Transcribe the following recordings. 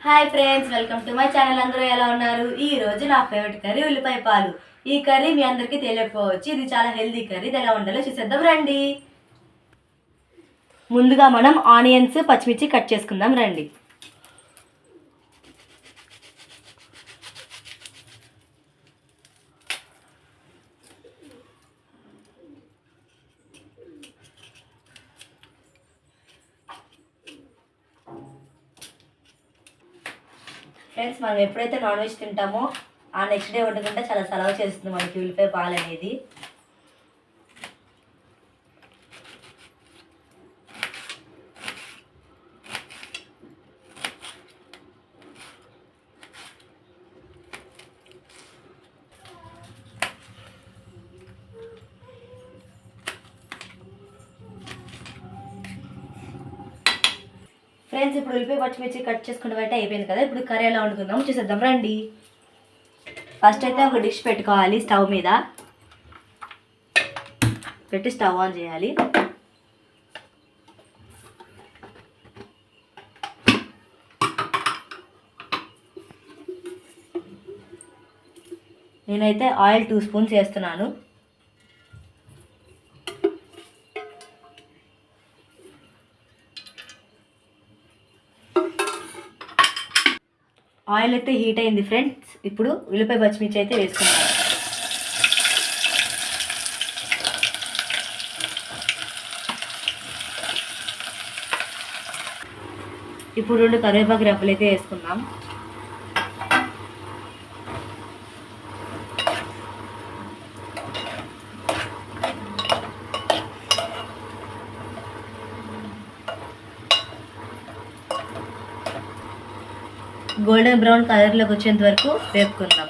Hi friends, welcome to my channel. అందరూ ఎలా ఉన్నారు? ఈ రోజు నా ఫేవరెట్ కర్రీ ఉల్లిపాయ పాలు. ఈ కర్రీ మీ అందరికీ తెలియకపోవచ్చు, ఇది చాలా హెల్దీ కర్రీ. ఇది ఎలా ఉండాలో చూసేద్దాం రండి. ముందుగా మనం ఆనియన్స్, పచ్చిమిర్చి కట్ చేసుకుందాం రండి. ఫ్రెండ్స్, మనం ఎప్పుడైతే నాన్ వెజ్ తింటామో ఆ నెక్స్ట్ డే వండుకుంటే చాలా సలవ చేస్తుంది మనకి ఉల్లిపాయ పాలు అనేది. ఫ్రెండ్స్, ఇప్పుడు ఉల్లిపాయ పచ్చిమిర్చి కట్ చేసుకున్న బయట అయిపోయింది కదా. ఇప్పుడు కర్రీ ఎలా వండుకుందాం చూసేద్దాం రండి. ఫస్ట్ అయితే ఒక డిష్ పెట్టుకోవాలి. స్టవ్ మీద పెట్టి స్టవ్ ఆన్ చేయాలి. నేనైతే ఆయిల్ 2 స్పూన్స్ వేస్తున్నాను. ఆయిల్ అయితే హీట్ అయింది ఫ్రెండ్స్. ఇప్పుడు ఉల్లిపాయ పచ్చిమిర్చి అయితే వేసుకున్నాను. ఇప్పుడు 2 కరివేపాకు రెబ్బలు అయితే వేసుకుందాం. గోల్డెన్ బ్రౌన్ కలర్లోకి వచ్చేంత వరకు వేపుకుందాం.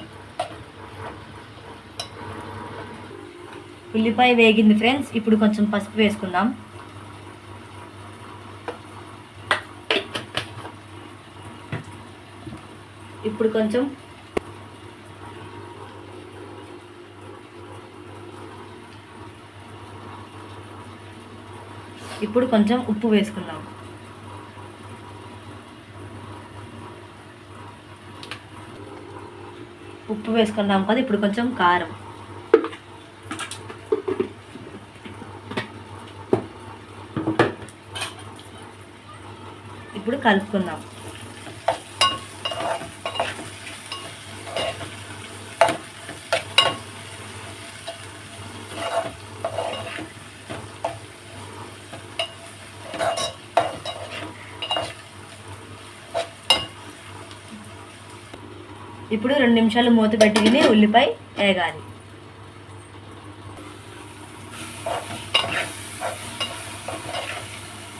ఉల్లిపాయ వేగింది ఫ్రెండ్స్. ఇప్పుడు కొంచెం పసుపు వేసుకుందాం. ఇప్పుడు కొంచెం ఉప్పు వేసుకుందాం. ఉప్పు వేసుకున్నాం కదా. ఇప్పుడు కొంచెం కారం, ఇప్పుడు కలుపుకుందాం. ఇప్పుడు 2 నిమిషాలు మూత పెట్టుకుని ఉల్లిపాయ వేగాలి.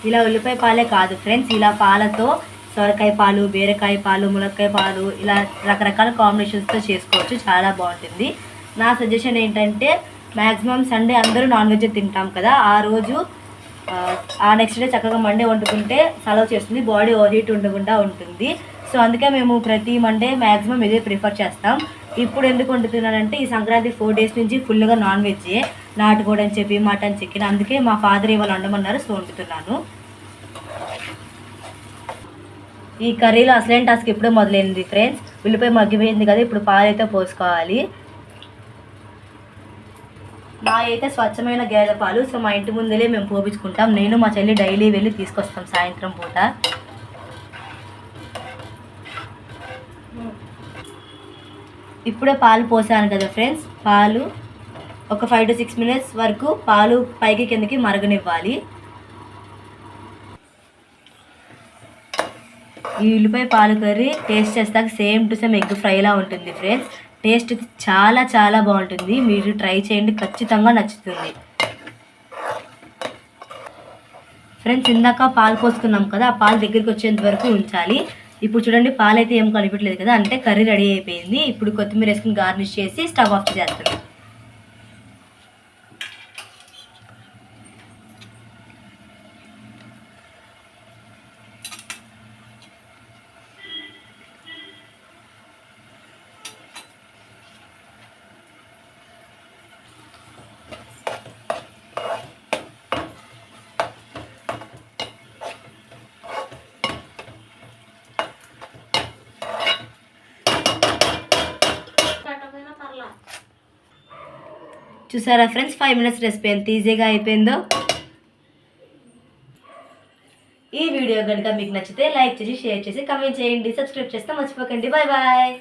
ఇలా ఉల్లిపాయ పాలే కాదు ఫ్రెండ్స్, ఇలా పాలతో సొరకాయ పాలు, బీరకాయ పాలు, ములక్కాయ పాలు, ఇలా రకరకాల కాంబినేషన్స్తో చేసుకోవచ్చు. చాలా బాగుంటుంది. నా సజెషన్ ఏంటంటే, మ్యాక్సిమం సండే అందరూ నాన్ వెజ్ తింటాం కదా, ఆ రోజు ఆ నెక్స్ట్ డే చక్కగా మండే వండుకుంటే సలవ చేస్తుంది, బాడీ ఓవర్ హీట్ ఉండకుండా ఉంటుంది. సో అందుకే మేము ప్రతి మండే మ్యాక్సిమం ఇదే ప్రిఫర్ చేస్తాం. ఇప్పుడు ఎందుకు వండుతున్నానంటే, ఈ సంక్రాంతి 4 డేస్ నుంచి ఫుల్గా నాన్ వెజ్జే, నాటుకోడి అని చెప్పి, మటన్, చికెన్. అందుకే మా ఫాదర్ ఇవాళ వండమన్నారు, సో వండుతున్నాను. ఈ కర్రీలో అసలైన టాస్క్ ఎప్పుడో మొదలైంది ఫ్రెండ్స్. ఉల్లిపాయ మగ్గిపోయింది కదా, ఇప్పుడు పాలు అయితే పోసుకోవాలి. మా అయితే స్వచ్ఛమైన గేదె పాలు. సో మా ఇంటి ముందరే మేము పోపించుకుంటాం. నేను మా చెల్లి డైలీ వెళ్ళి తీసుకొస్తాం సాయంత్రం పూట. ఇప్పుడే పాలు పోసాను కదా ఫ్రెండ్స్. పాలు ఒక 5 to 6 minutes వరకు పాలు పైకి కిందకి మరగనివ్వాలి. ఈ ఉల్లిపాయ పాలు కర్రీ టేస్ట్ చేస్తాక సేమ్ టు సేమ్ ఎగ్ ఫ్రైలా ఉంటుంది ఫ్రెండ్స్. టేస్ట్ చాలా చాలా బాగుంటుంది. మీరు ట్రై చేయండి, ఖచ్చితంగా నచ్చుతుంది. ఫ్రెండ్స్, ఇందాక పాలు పోసుకున్నాం కదా, ఆ పాలు దగ్గరికి వచ్చేంత వరకు ఉంచాలి. ఇప్పుడు చూడండి, పాలు అయితే ఏం కనిపించలేదు కదా, అంటే కర్రీ రెడీ అయిపోయింది. ఇప్పుడు కొత్తిమీర వేసుకుని గార్నిష్ చేసి స్టవ్ ఆఫ్ చేస్తాను. చూసారా ఫ్రెండ్స్ 5 మినిట్స్ రెసిపీ ఎంత ఈజీగా అయిపోయిందో. ఈ వీడియో కనుక మీకు నచ్చితే లైక్ చేసి షేర్ చేసి కామెంట్ చేయండి, సబ్స్క్రైబ్ చేస్తే మర్చిపోకండి. Bye bye.